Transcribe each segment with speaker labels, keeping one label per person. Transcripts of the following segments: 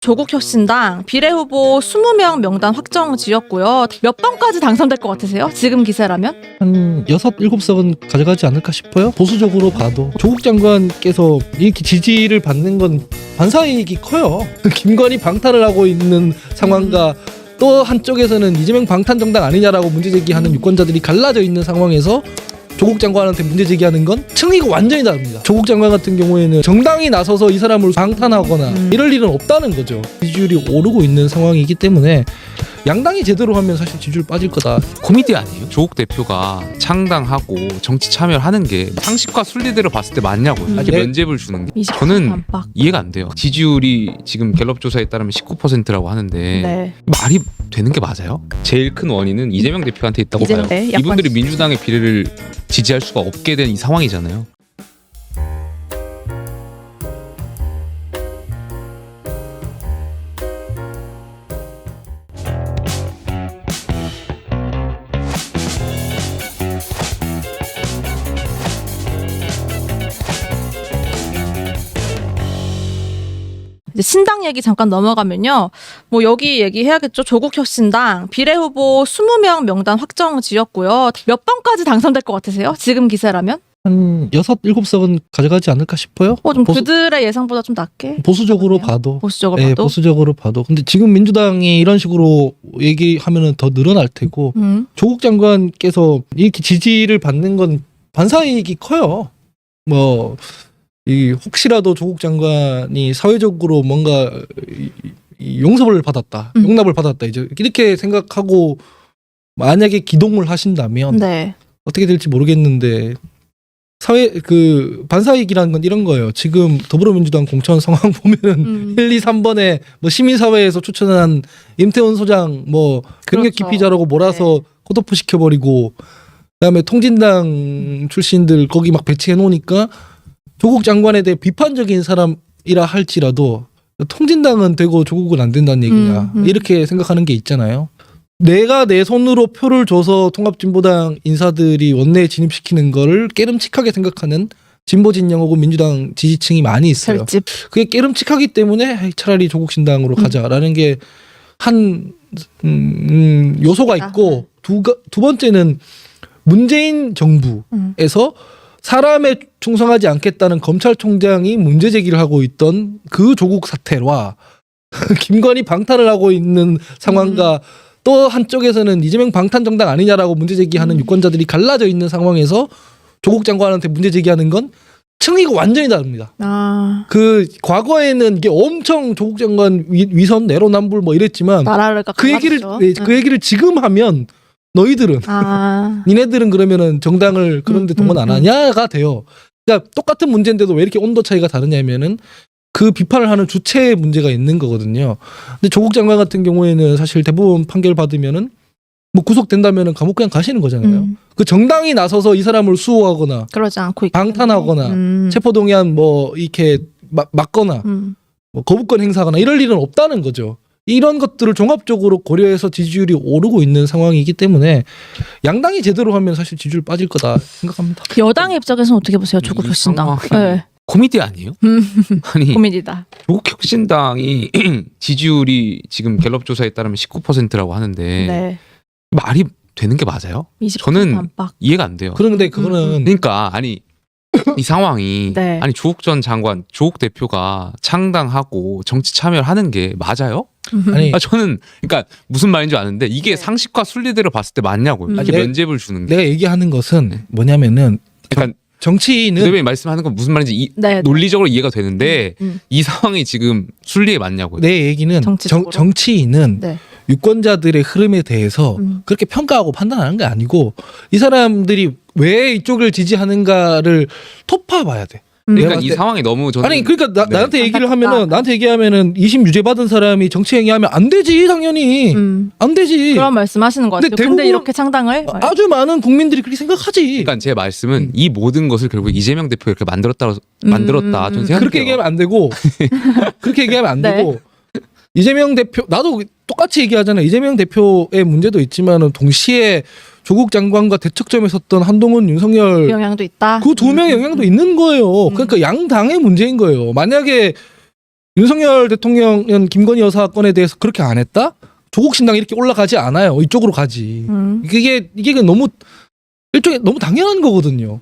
Speaker 1: 조국 혁신당 비례후보 20명 명단 확정 지었고요. 몇 번까지 당선될 것 같으세요? 지금 기세라면?
Speaker 2: 한 6, 7석은 가져가지 않을까 싶어요. 보수적으로 봐도 조국 장관께서 이렇게 지지를 받는 건 반사이익이 커요. 김건희 방탄을 하고 있는 상황과 또 한쪽에서는 이재명 방탄 정당 아니냐라고 문제 제기하는 유권자들이 갈라져 있는 상황에서 조국 장관한테 문제 제기하는 건 층위가 완전히 다릅니다. 조국 장관 같은 경우에는 정당이 나서서 이 사람을 방탄하거나 이럴 일은 없다는 거죠. 지지율이 오르고 있는 상황이기 때문에 양당이 제대로 하면 사실 지지율 빠질 거다.
Speaker 3: 코미디 아니에요? 조국 대표가 창당하고 정치 참여를 하는 게 상식과 순리대로 봤을 때 맞냐고요. 이렇게
Speaker 2: 네.
Speaker 3: 면죄부를 주는 게
Speaker 1: 20%
Speaker 3: 저는
Speaker 1: 안팎.
Speaker 3: 이해가 안 돼요. 지지율이 지금 갤럽 조사에 따르면 19%라고 하는데
Speaker 1: 네.
Speaker 3: 말이 되는 게 맞아요? 제일 큰 원인은 이재명 대표한테 있다고
Speaker 1: 이재명,
Speaker 3: 봐요.
Speaker 1: 네, 약간
Speaker 3: 이분들이 민주당의 비례를 지지할 수가 없게 된 이 상황이잖아요.
Speaker 1: 이제 신당 얘기 잠깐 넘어가면요. 뭐 여기 얘기해야겠죠. 조국 혁신당 비례후보 20명 명단 확정 지었고요. 몇 번까지 당선될 것 같으세요? 지금 기세라면?
Speaker 2: 한 6, 7석은 가져가지 않을까 싶어요.
Speaker 1: 좀 그들의 예상보다 좀 낮게?
Speaker 2: 보수적으로
Speaker 1: 그러네요.
Speaker 2: 봐도.
Speaker 1: 보수적으로
Speaker 2: 네,
Speaker 1: 봐도?
Speaker 2: 보수적으로 봐도. 근데 지금 민주당이 이런 식으로 얘기하면은 더 늘어날 테고 조국 장관께서 이렇게 지지를 받는 건 반사이익이 커요. 뭐 이 혹시라도 조국 장관이 사회적으로 뭔가 이 용서를 받았다, 용납을 받았다 이제 이렇게 생각하고 만약에 기동을 하신다면
Speaker 1: 네.
Speaker 2: 어떻게 될지 모르겠는데 사회 그 반사이익이라는 건 이런 거예요. 지금 더불어민주당 공천 상황 보면은 1, 2, 3번에 뭐 시민사회에서 추천한 임태훈 소장 뭐 경력
Speaker 1: 그렇죠.
Speaker 2: 기피자라고 몰아서 컷오프 시켜버리고 그다음에 통진당 출신들 거기 막 배치해 놓으니까 조국 장관에 대해 비판적인 사람이라 할지라도 통진당은 되고 조국은 안 된다는 얘기냐 이렇게 생각하는 게 있잖아요. 내가 내 손으로 표를 줘서 통합진보당 인사들이 원내에 진입시키는 거를 깨름칙하게 생각하는 진보 진영 혹은 민주당 지지층이 많이 있어요.
Speaker 1: 결집.
Speaker 2: 그게 깨름칙하기 때문에 차라리 조국 신당으로 가자라는 게 한 요소가 있고 두 번째는 문재인 정부에서 사람에 충성하지 않겠다는 검찰총장이 문제 제기를 하고 있던 그 조국 사태와 김건희 방탄을 하고 있는 상황과 또 한쪽에서는 이재명 방탄 정당 아니냐라고 문제 제기하는 유권자들이 갈라져 있는 상황에서 조국 장관한테 문제 제기하는 건 층위가 완전히 다릅니다. 그 과거에는 이게 엄청 조국 장관 위선 내로남불 뭐 이랬지만
Speaker 1: 나라를
Speaker 2: 그 얘기를 지금 하면 너희들은 니네들은 그러면은 정당을 그런데 동원 안 하냐가 돼요. 그러니까 똑같은 문제인데도 왜 이렇게 온도 차이가 다르냐면은 그 비판을 하는 주체의 문제가 있는 거거든요. 근데 조국 장관 같은 경우에는 사실 대법원 판결 받으면은 뭐 구속된다면은 감옥 그냥 가시는 거잖아요. 그 정당이 나서서 이 사람을 수호하거나
Speaker 1: 그러지 않고
Speaker 2: 방탄하거나 체포동의안 뭐 이렇게 막거나 뭐 거부권 행사하거나 이럴 일은 없다는 거죠. 이런 것들을 종합적으로 고려해서 지지율이 오르고 있는 상황이기 때문에 양당이 제대로 하면 사실 지지율 빠질 거다 생각합니다.
Speaker 1: 여당의 입장에서는 어떻게 보세요? 조국
Speaker 3: 이
Speaker 1: 혁신당.
Speaker 3: 상황이
Speaker 1: 네.
Speaker 3: 코미디 아니에요? 아니
Speaker 1: 고민이다.
Speaker 3: 조국 혁신당이 지지율이 지금 갤럽 조사에 따르면 19%라고 하는데
Speaker 1: 네.
Speaker 3: 말이 되는 게 맞아요?
Speaker 1: 20%
Speaker 3: 저는
Speaker 1: 안팎.
Speaker 3: 이해가 안 돼요.
Speaker 2: 그런데 그거는
Speaker 3: 그러니까 아니 이 상황이
Speaker 1: 네.
Speaker 3: 아니 조국 전 장관, 조국 대표가 창당하고 정치 참여를 하는 게 맞아요?
Speaker 2: 아니
Speaker 3: 저는 그러니까 무슨 말인지 아는데 이게
Speaker 1: 네.
Speaker 3: 상식과 순리대로 봤을 때 맞냐고요. 이렇게
Speaker 2: 내-
Speaker 3: 면죄부를 주는 게.
Speaker 2: 내가 얘기하는 것은
Speaker 3: 네.
Speaker 2: 뭐냐면은
Speaker 3: 그러니까
Speaker 2: 정치인은
Speaker 3: 대변인 말씀하는 건 무슨 말인지
Speaker 1: 네.
Speaker 3: 논리적으로 이해가 되는데
Speaker 1: 음.
Speaker 3: 이 상황이 지금 순리에 맞냐고요.
Speaker 2: 내 얘기는
Speaker 1: 정치적으로?
Speaker 2: 정치인은
Speaker 1: 네.
Speaker 2: 유권자들의 흐름에 대해서 그렇게 평가하고 판단하는 게 아니고 이 사람들이 왜 이쪽을 지지하는가를 토파봐야 돼.
Speaker 3: 그러니까
Speaker 2: 봤을
Speaker 3: 이
Speaker 2: 때-
Speaker 3: 상황이 너무 저는
Speaker 2: 아니 그러니까
Speaker 3: 네.
Speaker 2: 나한테 얘기를
Speaker 1: 안타깝다.
Speaker 2: 하면은 나한테 얘기하면은 2심 유죄 받은 사람이 정치 행위하면 안 되지 당연히 안 되지.
Speaker 1: 그런 말씀하신 것
Speaker 2: 근데
Speaker 1: 같아요. 근데
Speaker 2: 대부분-
Speaker 1: 이렇게 창당을
Speaker 2: 아주 많은 국민들이 그렇게 생각하지.
Speaker 3: 그러니까 제 말씀은 이 모든 것을 결국 이재명 대표가 이렇게 만들었다 저는 생각해요.
Speaker 2: 그렇게 얘기하면 안 되고 그렇게 얘기하면 안
Speaker 1: 네.
Speaker 2: 되고 이재명 대표 나도 똑같이 얘기하잖아요. 이재명 대표의 문제도 있지만은 동시에 조국 장관과 대척점에 섰던 한동훈, 윤석열
Speaker 1: 영향도 있다.
Speaker 2: 그 두 명의 영향도 있는 거예요. 그러니까 양당의 문제인 거예요. 만약에 윤석열 대통령은 김건희 여사 건에 대해서 그렇게 안 했다? 조국 신당 이렇게 올라가지 않아요. 이쪽으로 가지. 이게 너무 일종의 너무 당연한 거거든요.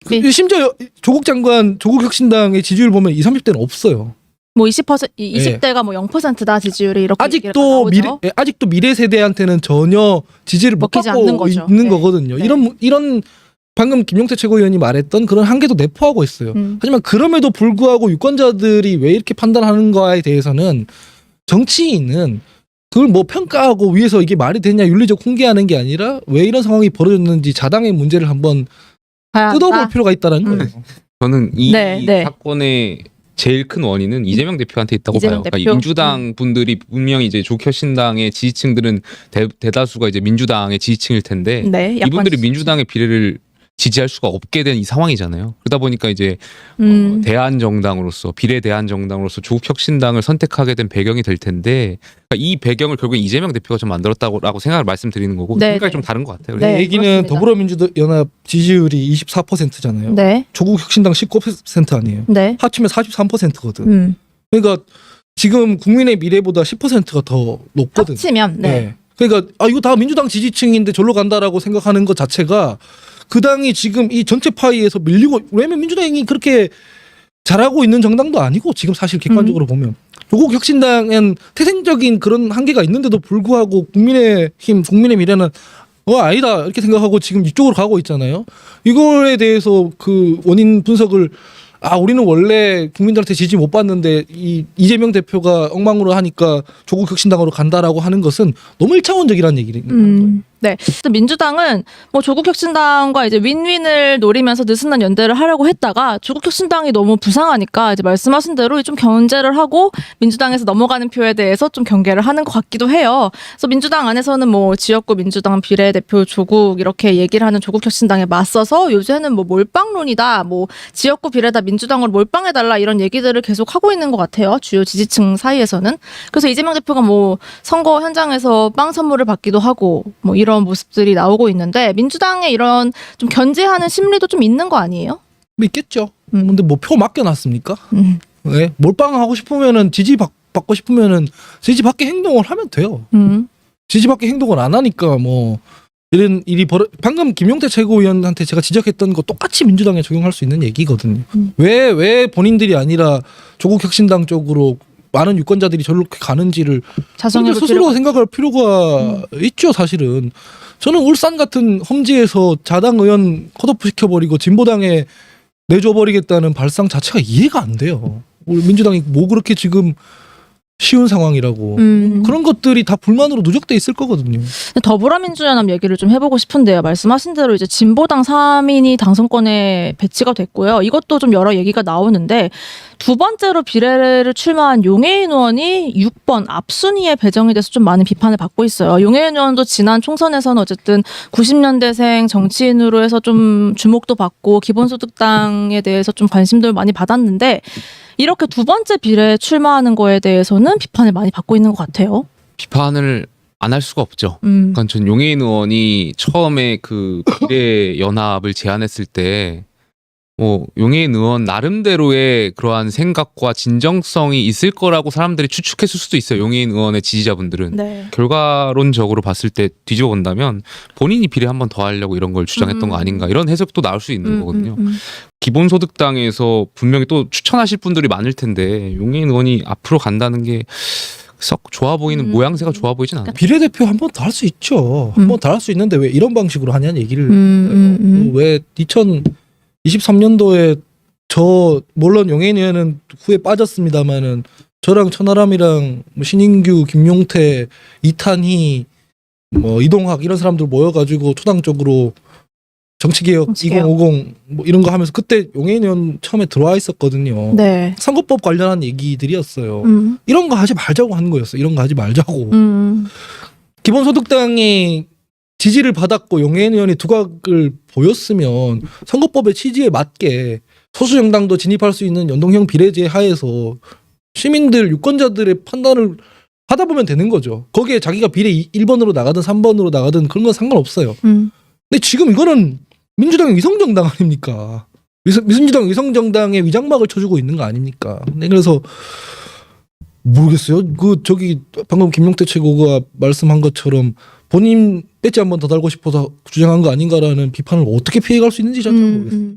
Speaker 1: 네.
Speaker 2: 심지어 조국 장관, 조국 혁신당의 지지율 보면 20, 30대는 없어요.
Speaker 1: 뭐 20%가 뭐 0%다 지지율이 이렇게
Speaker 2: 아직도 미래 세대한테는 전혀 지지를 못
Speaker 1: 먹히지
Speaker 2: 받고
Speaker 1: 않는 거죠.
Speaker 2: 있는
Speaker 1: 네.
Speaker 2: 거거든요.
Speaker 1: 네.
Speaker 2: 이런 방금 김용태 최고위원이 말했던 그런 한계도 내포하고 있어요. 하지만 그럼에도 불구하고 유권자들이 왜 이렇게 판단하는가에 대해서는 정치인은 그걸 뭐 평가하고 위해서 이게 말이 되냐 윤리적 훈계하는 게 아니라 왜 이런 상황이 벌어졌는지 자당의 문제를 한번 뜯어볼 필요가 있다는 거예요.
Speaker 3: 저는 이
Speaker 1: 네.
Speaker 3: 사건의 제일 큰 원인은 이재명 대표한테 있다고 봐요. 그러니까 민주당 분들이 분명히 이제 조국혁신당의 지지층들은 대다수가 이제 민주당의 지지층일 텐데
Speaker 1: 네,
Speaker 3: 이분들이 민주당의 비례를 지지할 수가 없게 된 이 상황이잖아요. 그러다 보니까 이제 대한정당으로서 비례 대한정당으로서 조국혁신당을 선택하게 된 배경이 될 텐데 그러니까 이 배경을 결국 이재명 대표가 좀 만들었다고 생각을 말씀드리는 거고
Speaker 1: 네,
Speaker 3: 생각이
Speaker 1: 네.
Speaker 3: 좀 다른 것 같아요.
Speaker 1: 네.
Speaker 2: 얘기는
Speaker 1: 그렇습니다.
Speaker 2: 더불어민주연합 지지율이 24%잖아요.
Speaker 1: 네.
Speaker 2: 조국혁신당 19% 아니에요.
Speaker 1: 네.
Speaker 2: 합치면 43%거든. 그러니까 지금 국민의 미래보다 10%가 더 높거든.
Speaker 1: 합치면 네.
Speaker 2: 그러니까 이거 다 민주당 지지층인데 절로 간다라고 생각하는 것 자체가 그 당이 지금 이 전체 파이에서 밀리고 왜냐면 민주당이 그렇게 잘하고 있는 정당도 아니고 지금 사실 객관적으로 보면 조국 혁신당은 태생적인 그런 한계가 있는데도 불구하고 국민의힘 국민의 미래는 아니다 이렇게 생각하고 지금 이쪽으로 가고 있잖아요. 이거에 대해서 그 원인 분석을 우리는 원래 국민들한테 지지 못 받는데 이재명 대표가 엉망으로 하니까 조국 혁신당으로 간다라고 하는 것은 너무 일차원적이라는 얘기를 거예요.
Speaker 1: 네. 민주당은 뭐 조국혁신당과 이제 윈윈을 노리면서 느슨한 연대를 하려고 했다가 조국혁신당이 너무 부상하니까 이제 말씀하신 대로 좀 견제를 하고 민주당에서 넘어가는 표에 대해서 좀 경계를 하는 것 같기도 해요. 그래서 민주당 안에서는 뭐 지역구 민주당 비례대표 조국 이렇게 얘기를 하는 조국혁신당에 맞서서 요새는 뭐 몰빵론이다, 뭐 지역구 비례다 민주당으로 몰빵해달라 이런 얘기들을 계속 하고 있는 것 같아요. 주요 지지층 사이에서는. 그래서 이재명 대표가 뭐 선거 현장에서 빵 선물을 받기도 하고 뭐 이런 모습들이 나오고 있는데 민주당의 이런 좀 견제하는 심리도 좀 있는 거 아니에요?
Speaker 2: 있겠죠. 근데 뭐 표 맡겨놨습니까? 네? 몰빵하고 싶으면은 지지받고 싶으면은 지지받게 행동을 하면 돼요. 지지받게 행동을 안 하니까 뭐 이런 일이 방금 김용태 최고위원한테 제가 지적했던 거 똑같이 민주당에 적용할 수 있는 얘기거든요. 왜 본인들이 아니라 조국 혁신당 쪽으로 많은 유권자들이 저렇게 가는지를 스스로 생각할 필요가 있죠. 사실은 저는 울산 같은 험지에서 자당 의원 컷오프 시켜버리고 진보당에 내줘버리겠다는 발상 자체가 이해가 안 돼요. 우리 민주당이 뭐 그렇게 지금 쉬운 상황이라고 그런 것들이 다 불만으로 누적돼 있을 거거든요.
Speaker 1: 더불어민주연합 얘기를 좀 해보고 싶은데요. 말씀하신 대로 이제 진보당 3인이 당선권에 배치가 됐고요. 이것도 좀 여러 얘기가 나오는데 두 번째로 비례를 출마한 용해인 의원이 6번 앞순위에 배정이 돼서 좀 많은 비판을 받고 있어요. 용해인 의원도 지난 총선에서는 어쨌든 90년대생 정치인으로 해서 좀 주목도 받고 기본소득당에 대해서 좀 관심도 많이 받았는데 이렇게 두 번째 비례에 출마하는 거에 대해서는 비판을 많이 받고 있는 것 같아요.
Speaker 3: 비판을 안 할 수가 없죠. 그러니까 전 용해인 의원이 처음에 그 비례 연합을 제안했을 때 뭐 용해인 의원 나름대로의 그러한 생각과 진정성이 있을 거라고 사람들이 추측했을 수도 있어요. 용해인 의원의 지지자분들은.
Speaker 1: 네.
Speaker 3: 결과론적으로 봤을 때 뒤집어 본다면 본인이 비례 한 번 더 하려고 이런 걸 주장했던 거 아닌가 이런 해석도 나올 수 있는 거거든요. 기본소득당에서 분명히 또 추천하실 분들이 많을 텐데 용해인 의원이 앞으로 간다는 게 썩 좋아 보이는 모양새가 좋아 보이진 않아요.
Speaker 2: 비례대표 한 번 더 할 수 있죠. 한 번 더 할 수 있는데 왜 이런 방식으로 하냐는 얘기를 왜 2023년도에 물론 용해인 의원은 후에 빠졌습니다만은 저랑 천하람이랑 뭐 신인규, 김용태, 이탄희, 뭐 이동학 이런 사람들 모여가지고 초당적으로 정치개혁 2050 뭐 이런 거 하면서 그때 용해인 의원 처음에 들어와 있었거든요.
Speaker 1: 네.
Speaker 2: 선거법 관련한 얘기들이었어요. 이런 거 하지 말자고 하는 거였어요. 이런 거 하지 말자고. 기본소득당이 지지를 받았고 용해인 의원이 두각을 보였으면 선거법의 취지에 맞게 소수정당도 진입할 수 있는 연동형 비례제 하에서 시민들 유권자들의 판단을 하다 보면 되는 거죠. 거기에 자기가 비례 1번으로 나가든 3번으로 나가든 그런 건 상관없어요. 근데 지금 이거는 민주당의 위성정당 아닙니까? 민주당 위성정당의 위장막을 쳐주고 있는 거 아닙니까? 네, 그래서 모르겠어요. 그 저기 방금 김용태 최고가 말씀한 것처럼 본인 배지 한 번 더 달고 싶어서 주장한 거 아닌가라는 비판을 어떻게 피해갈 수 있는지 잘 모르겠어요.